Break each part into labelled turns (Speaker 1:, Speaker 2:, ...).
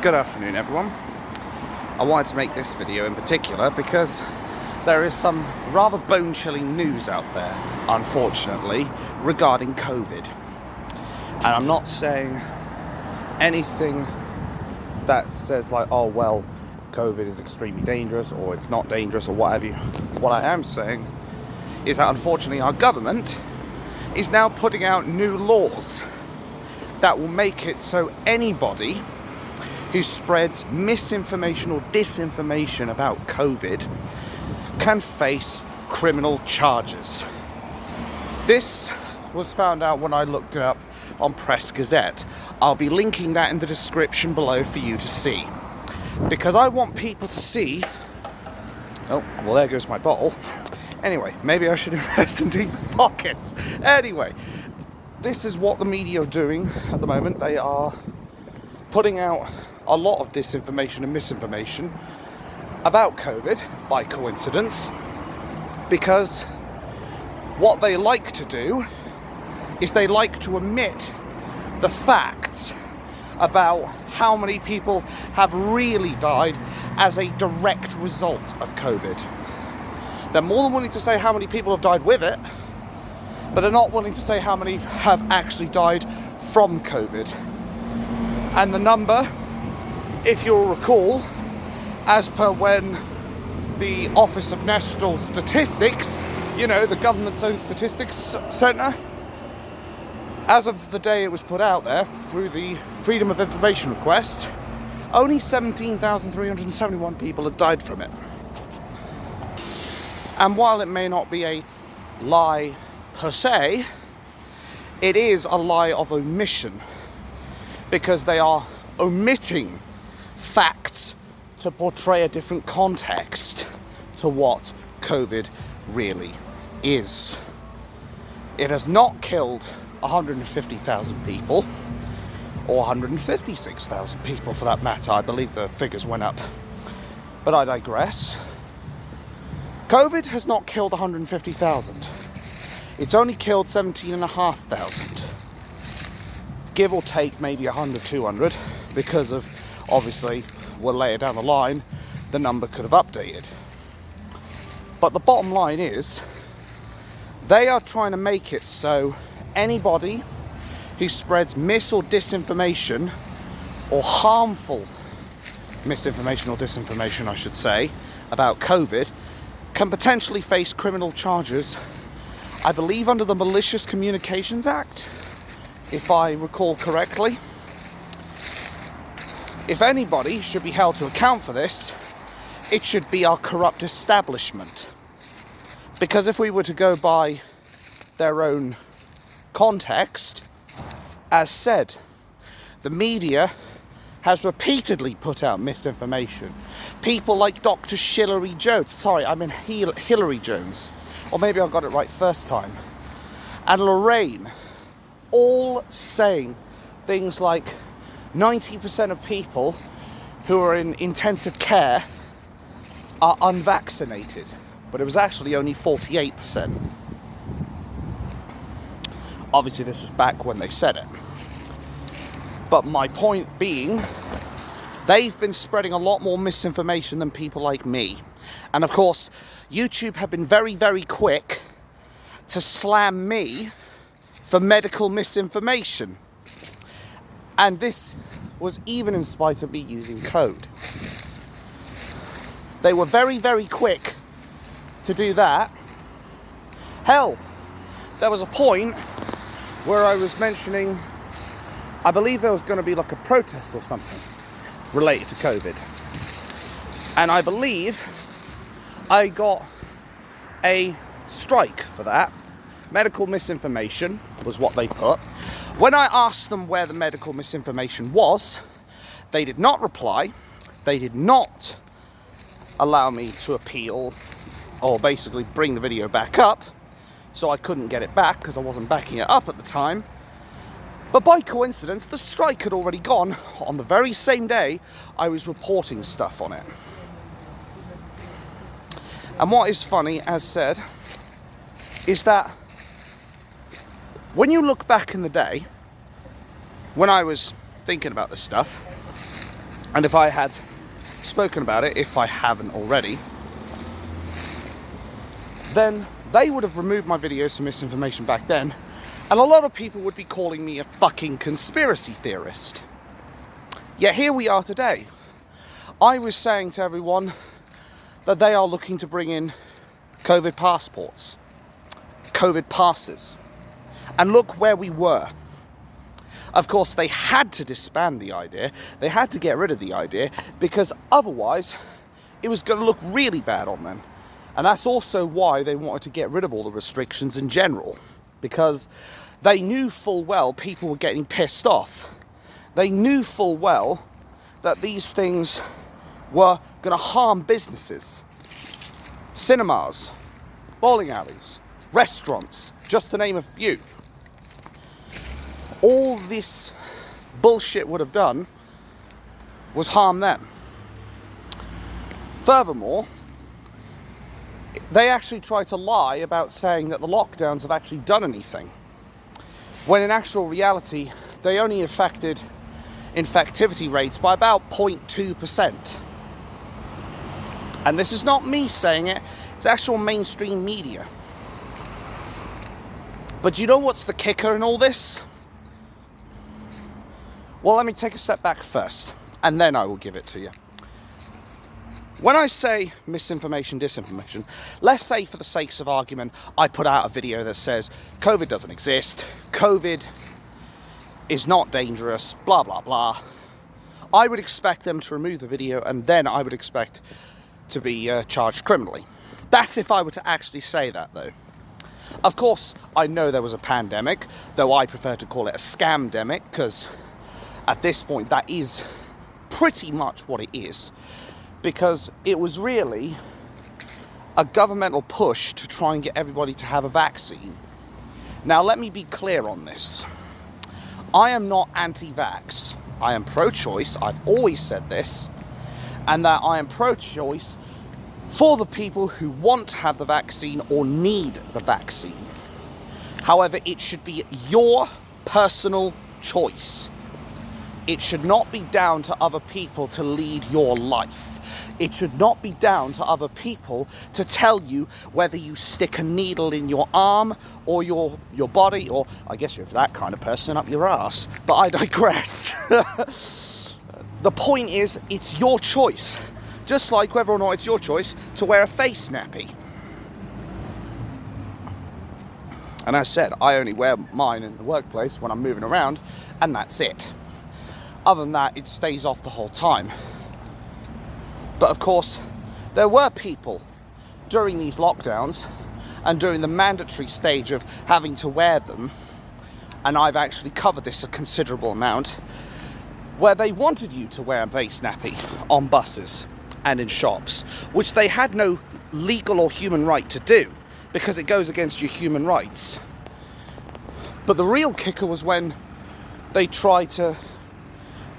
Speaker 1: Good afternoon, everyone. I wanted to make this video in particular because there is some rather bone-chilling news out there, unfortunately, regarding COVID. And I'm not saying anything that says like, oh well, COVID is extremely dangerous or it's not dangerous or whatever. What I am saying is that unfortunately our government is now putting out new laws that will make it so anybody who spreads misinformation or disinformation about COVID can face criminal charges. This was found out when I looked it up on Press Gazette. I'll be linking that in the description below for you to see, because I want people to see. Oh, well, there goes my bottle. Anyway, maybe I should invest in deep pockets. Anyway, this is what the media are doing at the moment. They are putting out a lot of disinformation and misinformation about COVID by coincidence, because what they like to do is they like to omit the facts about how many people have really died as a direct result of COVID. They're more than willing to say how many people have died with it, but they're not willing to say how many have actually died from COVID. And the number, if you'll recall, as per when the Office of National Statistics, you know, the government's own statistics centre, as of the day it was put out there through the Freedom of Information request, only 17,371 people had died from it. And while it may not be a lie per se, it is a lie of omission, because they are omitting facts to portray a different context to what COVID really is. It has not killed 150,000 people, or 156,000 people for that matter. I believe the figures went up, but I digress. COVID has not killed 150,000. It's only killed 17,500. Give or take maybe 100, 200, because of, obviously, we'll later down the line, the number could have updated. But the bottom line is, they are trying to make it so anybody who spreads mis or disinformation, or harmful misinformation or disinformation, I should say, about COVID, can potentially face criminal charges, I believe under the Malicious Communications Act, if I recall correctly. If anybody should be held to account for this, it should be our corrupt establishment. Because if we were to go by their own context, as said, the media has repeatedly put out misinformation. People like Dr. Hillary Jones, Hillary Jones, or maybe I got it right first time, and Lorraine, all saying things like 90% of people who are in intensive care are unvaccinated, but it was actually only 48%. Obviously this was back when they said it. But my point being, they've been spreading a lot more misinformation than people like me. And of course, YouTube have been very, very quick to slam me for medical misinformation. And this was even in spite of me using code. They were very, very quick to do that. Hell, there was a point where I was mentioning, I believe there was going to be like a protest or something related to COVID. And I believe I got a strike for that. Medical misinformation was what they put. When I asked them where the medical misinformation was, they did not reply. They did not allow me to appeal or basically bring the video back up. So I couldn't get it back because I wasn't backing it up at the time. But by coincidence, the strike had already gone on the very same day I was reporting stuff on it. And what is funny, as said, is that when you look back in the day, when I was thinking about this stuff, And if I had spoken about it, if I haven't already, then they would have removed my videos for misinformation back then, and a lot of people would be calling me a fucking conspiracy theorist. Yet here we are today. I was saying to everyone that they are looking to bring in COVID passports, COVID passes. And look where we were. Of course, they had to disband the idea. They had to get rid of the idea because otherwise it was going to look really bad on them. And that's also why they wanted to get rid of all the restrictions in general, because they knew full well people were getting pissed off. They knew full well that these things were going to harm businesses, cinemas, bowling alleys, restaurants, just to name a few. All this bullshit would have done was harm them. Furthermore, they actually tried to lie about saying that the lockdowns have actually done anything, when in actual reality they only affected infectivity rates by about 0.2%. And this is not me saying it, it's actual mainstream media. But you know what's the kicker in all this? Well, let me take a step back first, and then I will give it to you. When I say misinformation, disinformation, let's say for the sakes of argument, I put out a video that says COVID doesn't exist, COVID is not dangerous, blah, blah, blah. I would expect them to remove the video, and then I would expect to be charged criminally. That's if I were to actually say that, though. Of course, I know there was a pandemic, though I prefer to call it a scamdemic, because at this point that is pretty much what it is. Because it was really a governmental push to try and get everybody to have a vaccine. Now, let me be clear on this. I am not anti-vax. I am pro-choice. I've always said this. And that I am pro-choice for the people who want to have the vaccine or need the vaccine. However, it should be your personal choice. It should not be down to other people to lead your life. It should not be down to other people to tell you whether you stick a needle in your arm or your body, or I guess you're that kind of person, up your ass. But I digress. The point is, it's your choice. Just like whether or not it's your choice to wear a face nappy. And as I said, I only wear mine in the workplace when I'm moving around, and that's it. Other than that, it stays off the whole time. But of course, there were people during these lockdowns and during the mandatory stage of having to wear them, and I've actually covered this a considerable amount, where they wanted you to wear a face nappy on buses and in shops, which they had no legal or human right to do, because it goes against your human rights. But the real kicker was when they tried to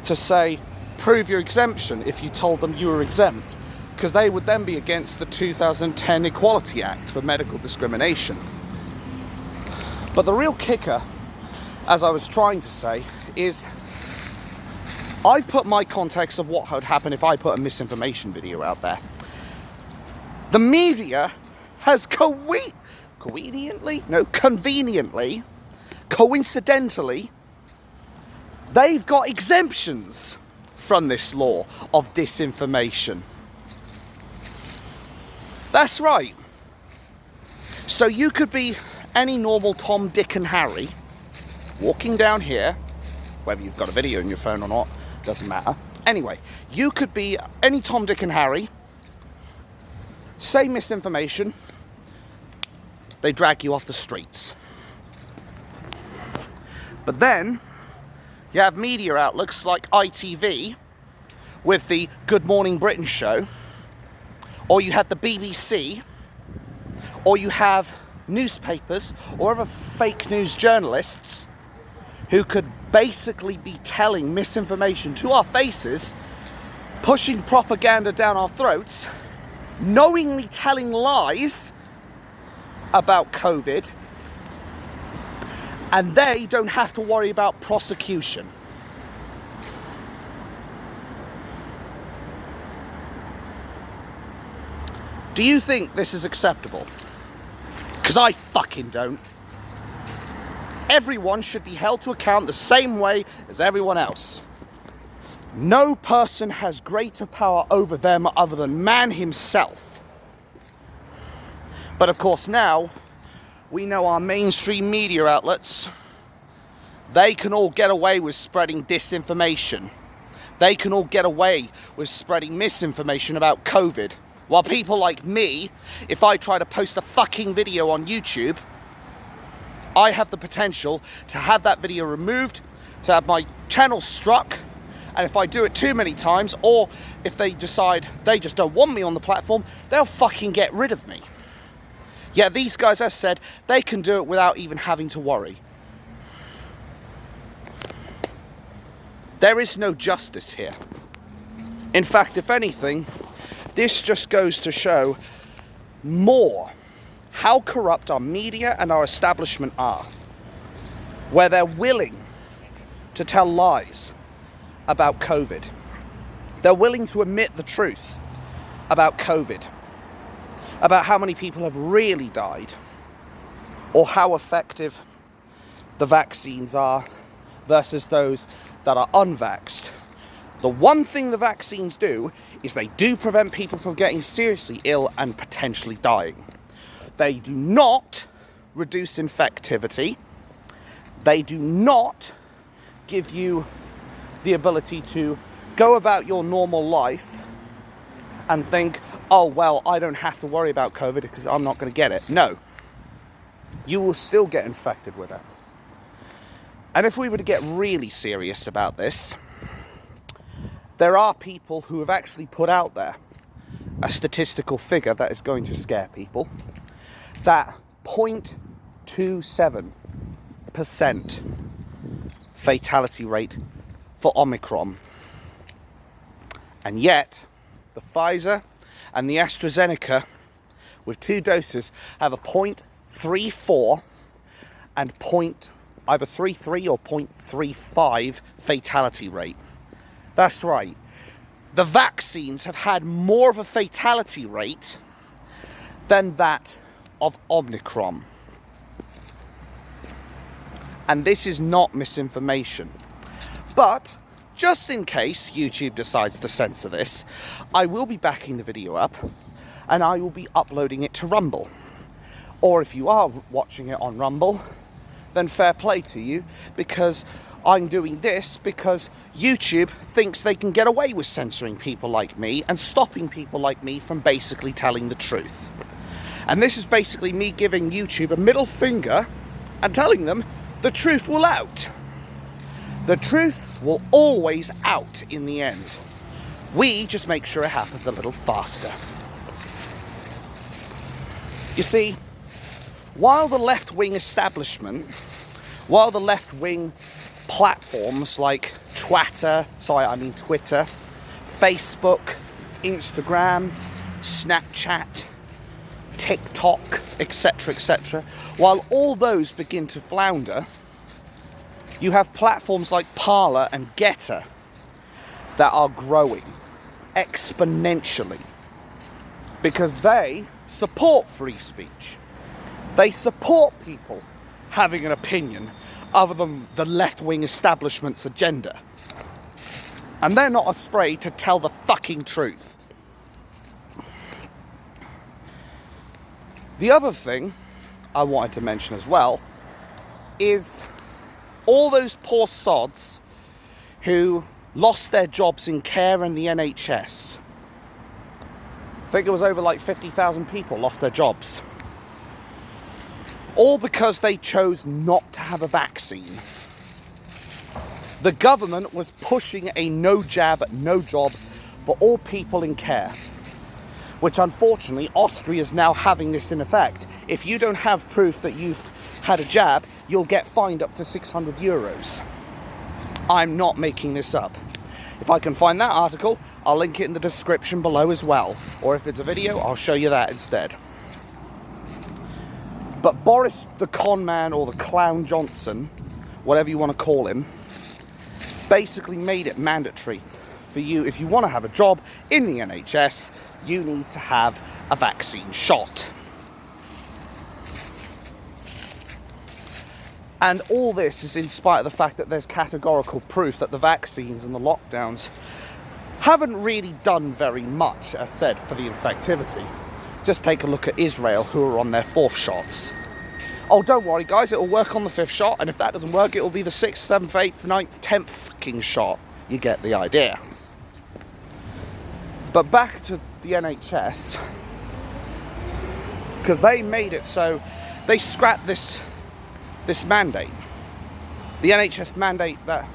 Speaker 1: say, prove your exemption if you told them you were exempt, because they would then be against the 2010 Equality Act for medical discrimination. But the real kicker, as I was trying to say, is I've put my context of what would happen if I put a misinformation video out there. The media has conveniently, coincidentally, they've got exemptions from this law of disinformation. That's right. So you could be any normal Tom, Dick and Harry walking down here, whether you've got a video on your phone or not, doesn't matter. Anyway, you could be any Tom, Dick and Harry, say misinformation, they drag you off the streets. But then you have media outlets like ITV with the Good Morning Britain show, or you have the BBC, or you have newspapers or other fake news journalists who could basically be telling misinformation to our faces, pushing propaganda down our throats, knowingly telling lies about COVID, and they don't have to worry about prosecution. Do you think this is acceptable? Because I fucking don't. Everyone should be held to account the same way as everyone else. No person has greater power over them other than man himself. But of course now, we know our mainstream media outlets, they can all get away with spreading disinformation. They can all get away with spreading misinformation about COVID. While people like me, if I try to post a fucking video on YouTube, I have the potential to have that video removed, to have my channel struck, and if I do it too many times, or if they decide they just don't want me on the platform, they'll fucking get rid of me. Yeah, these guys, as said, they can do it without even having to worry. There is no justice here. In fact, if anything, this just goes to show more how corrupt our media and our establishment are, where they're willing to tell lies about COVID. They're willing to admit the truth about COVID, about how many people have really died, or how effective the vaccines are versus those that are unvaxxed. The one thing the vaccines do is they do prevent people from getting seriously ill and potentially dying. They do not reduce infectivity. They do not give you the ability to go about your normal life and think, oh, well, I don't have to worry about COVID because I'm not going to get it. No. You will still get infected with it. And if we were to get really serious about this, there are people who have actually put out there a statistical figure that is going to scare people, that 0.27% fatality rate for Omicron. And yet, the Pfizer and the AstraZeneca, with 2 doses, have a 0.34 and either 0.33 or 0.35 fatality rate. That's right. The vaccines have had more of a fatality rate than that of Omicron. And this is not misinformation. But just in case YouTube decides to censor this, I will be backing the video up and I will be uploading it to Rumble. Or if you are watching it on Rumble, then fair play to you, because I'm doing this because YouTube thinks they can get away with censoring people like me and stopping people like me from basically telling the truth. And this is basically me giving YouTube a middle finger and telling them the truth will out. The truth will always out in the end. We just make sure it happens a little faster. You see, while the left-wing establishment, while the left-wing platforms like Twitter, Facebook, Instagram, Snapchat, TikTok, etc., while all those begin to flounder, you have platforms like Parler and Getter that are growing exponentially because they support free speech. They support people having an opinion other than the left-wing establishment's agenda. And they're not afraid to tell the fucking truth. The other thing I wanted to mention as well is all those poor sods who lost their jobs in care and the NHS. I think it was over like 50,000 people lost their jobs. All because they chose not to have a vaccine. The government was pushing a no jab, no job for all people in care, which unfortunately Austria is now having this in effect. If you don't have proof that you've had a jab, you'll get fined up to 600 euros. I'm not making this up. If I can find that article, I'll link it in the description below as well. Or if it's a video, I'll show you that instead. But Boris the con man, or the clown Johnson, whatever you want to call him, basically made it mandatory for for you, if you want to have a job in the NHS, you need to have a vaccine shot. And all this is in spite of the fact that there's categorical proof that the vaccines and the lockdowns haven't really done very much, as said, for the infectivity. Just take a look at Israel, who are on their 4th shots. Oh, don't worry, guys, it'll work on the 5th shot, and if that doesn't work, it'll be the 6th, 7th, 8th, 9th, 10th fucking shot. You get the idea. But back to the NHS, because they made it so they scrapped this mandate. The NHS mandate that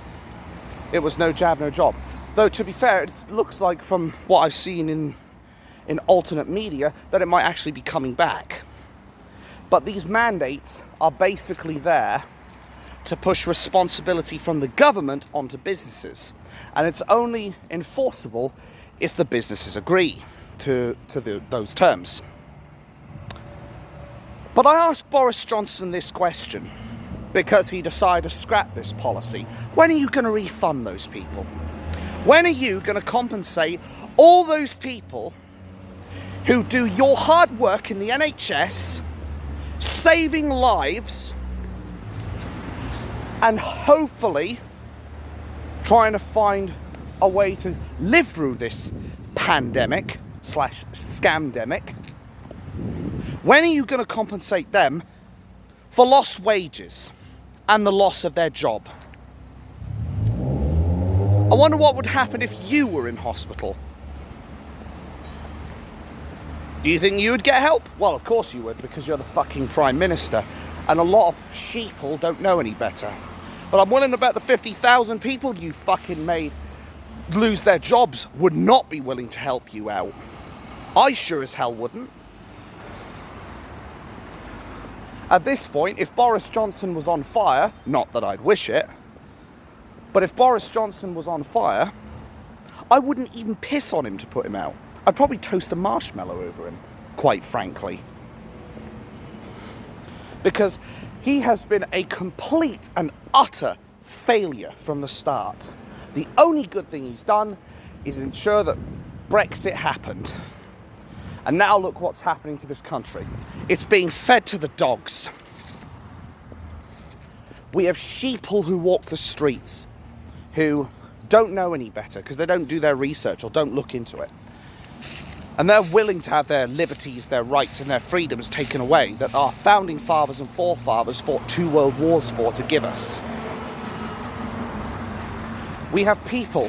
Speaker 1: it was no jab, no job. Though, to be fair, it looks like from what I've seen in alternate media that it might actually be coming back. But these mandates are basically there to push responsibility from the government onto businesses. And it's only enforceable if the businesses agree to those terms. But I asked Boris Johnson this question because he decided to scrap this policy. When are you going to refund those people? When are you going to compensate all those people who do your hard work in the NHS, saving lives, and hopefully trying to find a way to live through this pandemic / scamdemic? When are you going to compensate them for lost wages and the loss of their job? I wonder what would happen if you were in hospital. Do you think you would get help? Well, of course you would, because you're the fucking Prime Minister, and a lot of sheeple don't know any better. But I'm willing to bet the 50,000 people you fucking made lose their jobs would not be willing to help you out. I sure as hell wouldn't. At this point, if Boris Johnson was on fire, not that I'd wish it, but if Boris Johnson was on fire, I wouldn't even piss on him to put him out. I'd probably toast a marshmallow over him, quite frankly. Because he has been a complete and utter failure from the start. The only good thing he's done is ensure that Brexit happened. And now look what's happening to this country. It's being fed to the dogs. We have sheeple who walk the streets, who don't know any better because they don't do their research or don't look into it. And they're willing to have their liberties, their rights and their freedoms taken away that our founding fathers and forefathers fought 2 world wars for to give us. We have people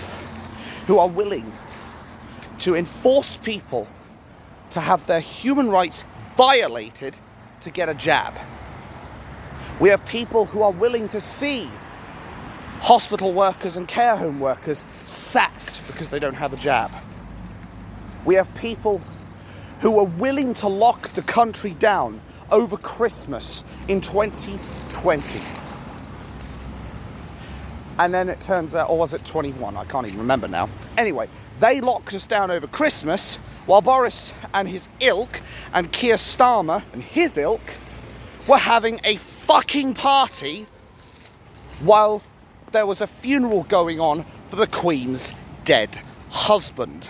Speaker 1: who are willing to enforce people to have their human rights violated to get a jab. We have people who are willing to see hospital workers and care home workers sacked because they don't have a jab. We have people who are willing to lock the country down over Christmas in 2020. And then it turns out, or was it 21? I can't even remember now. Anyway, they locked us down over Christmas while Boris and his ilk and Keir Starmer and his ilk were having a fucking party while there was a funeral going on for the Queen's dead husband.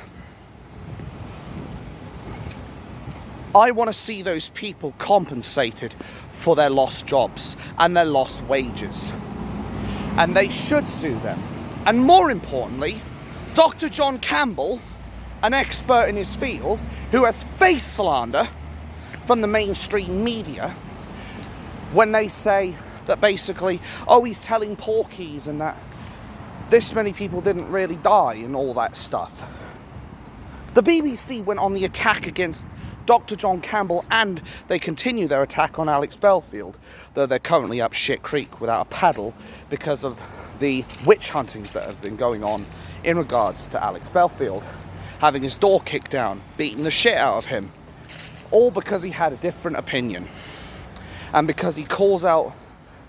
Speaker 1: I want to see those people compensated for their lost jobs and their lost wages. And they should sue them. And more importantly, Dr. John Campbell, an expert in his field, who has faced slander from the mainstream media when they say that basically, oh, he's telling porkies and that this many people didn't really die and all that stuff. The BBC went on the attack against Dr. John Campbell, and they continue their attack on Alex Belfield, though they're currently up shit creek without a paddle because of the witch huntings that have been going on in regards to Alex Belfield, having his door kicked down, beating the shit out of him, all because he had a different opinion, and because he calls out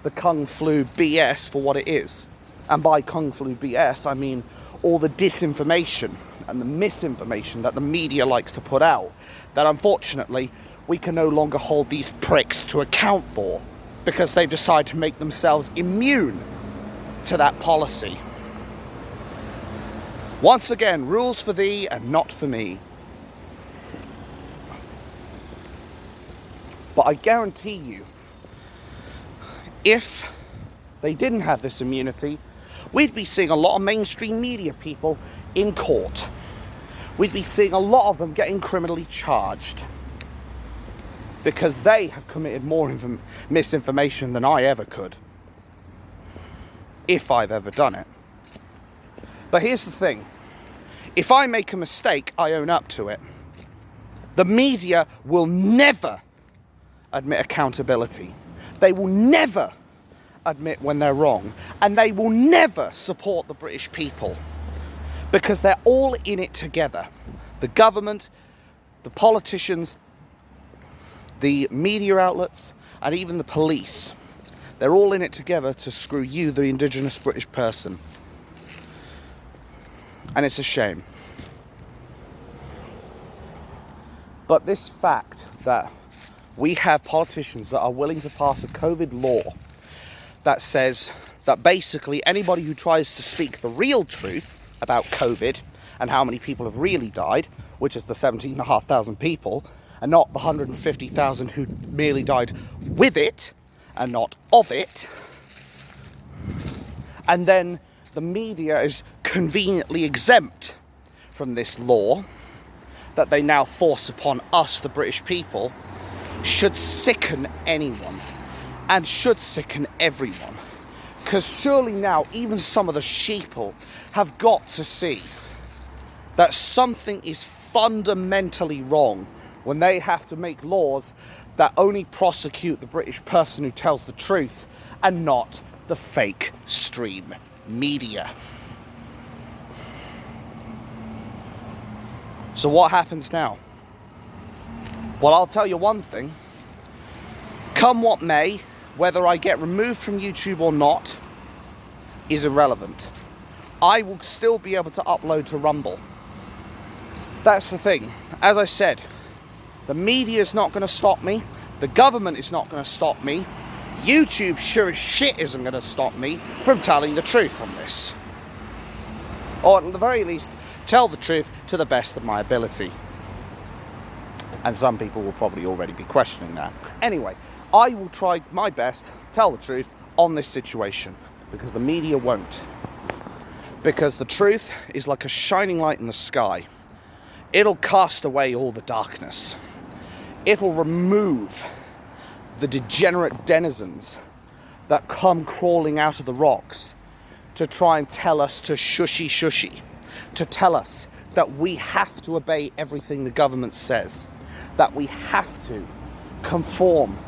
Speaker 1: the Kung Flu BS for what it is. And by Kung Flu BS, I mean all the disinformation and the misinformation that the media likes to put out, that unfortunately we can no longer hold these pricks to account for because they've decided to make themselves immune to that policy. Once again, rules for thee and not for me. But I guarantee you, if they didn't have this immunity, we'd be seeing a lot of mainstream media people in court. We'd be seeing a lot of them getting criminally charged because they have committed more misinformation than I ever could, if I've ever done it. But here's the thing. If I make a mistake, I own up to it. The media will never admit accountability. They will never admit when they're wrong. And they will never support the British people. Because they're all in it together. The government, the politicians, the media outlets, and even the police. They're all in it together to screw you, the indigenous British person. And it's a shame. But this fact that we have politicians that are willing to pass a COVID law that says that basically anybody who tries to speak the real truth about COVID and how many people have really died, which is the 17,500 people, and not the 150,000 who merely died with it and not of it. And then the media is conveniently exempt from this law that they now force upon us, the British people, should sicken anyone and should sicken everyone. Because surely now even some of the sheeple have got to see that something is fundamentally wrong when they have to make laws that only prosecute the British person who tells the truth and not the fake stream media. So what happens now? Well, I'll tell you one thing. Come what may, whether I get removed from YouTube or not is irrelevant. I will still be able to upload to Rumble. That's the thing. As I said, the media is not going to stop me. The government is not going to stop me. YouTube sure as shit isn't going to stop me from telling the truth on this. Or at the very least, tell the truth to the best of my ability. And some people will probably already be questioning that. Anyway, I will try my best to tell the truth on this situation, because the media won't. Because the truth is like a shining light in the sky. It'll cast away all the darkness. It'll remove the degenerate denizens that come crawling out of the rocks to try and tell us to shushy, to tell us that we have to obey everything the government says, that we have to conform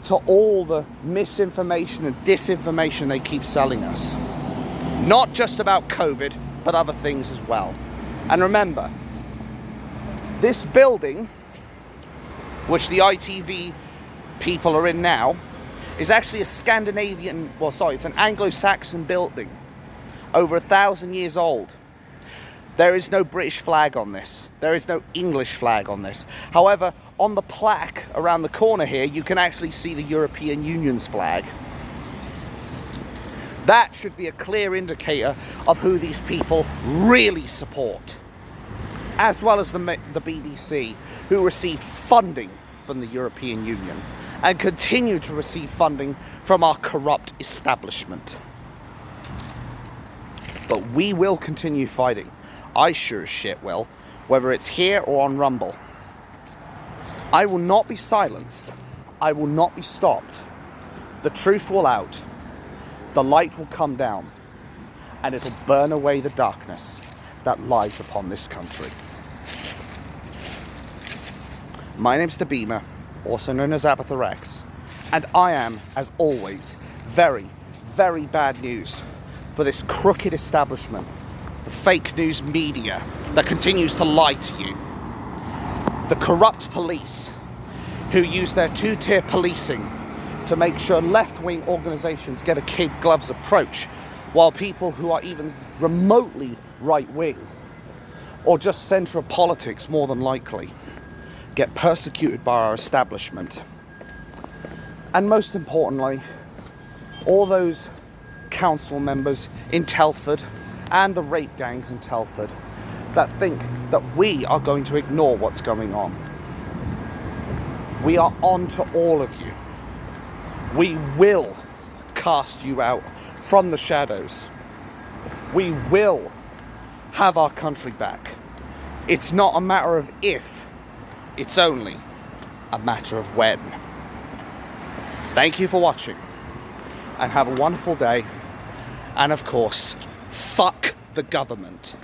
Speaker 1: to all the misinformation and disinformation they keep selling us. Not just about COVID, but other things as well. And remember, this building, which the ITV people are in now, is actually a Scandinavian, it's an Anglo-Saxon building, over 1,000 years old. There is no British flag on this. There is no English flag on this. However, on the plaque around the corner here, you can actually see the European Union's flag. That should be a clear indicator of who these people really support. As well as the BBC, who receive funding from the European Union and continue to receive funding from our corrupt establishment. But we will continue fighting. I sure as shit will, whether it's here or on Rumble. I will not be silenced. I will not be stopped. The truth will out. The light will come down. And it'll burn away the darkness that lies upon this country. My name's Beamer, also known as Abathorex, and I am, as always, very, very bad news for this crooked establishment, the fake news media that continues to lie to you, the corrupt police who use their two-tier policing to make sure left-wing organisations get a kid gloves approach, while people who are even remotely right-wing, or just centre of politics more than likely, get persecuted by our establishment. And most importantly, all those council members in Telford and the rape gangs in Telford that think that we are going to ignore what's going on. We are on to all of you. We will cast you out from the shadows. We will have our country back. It's not a matter of if, it's only a matter of when. Thank you for watching, and have a wonderful day. And of course, fuck the government.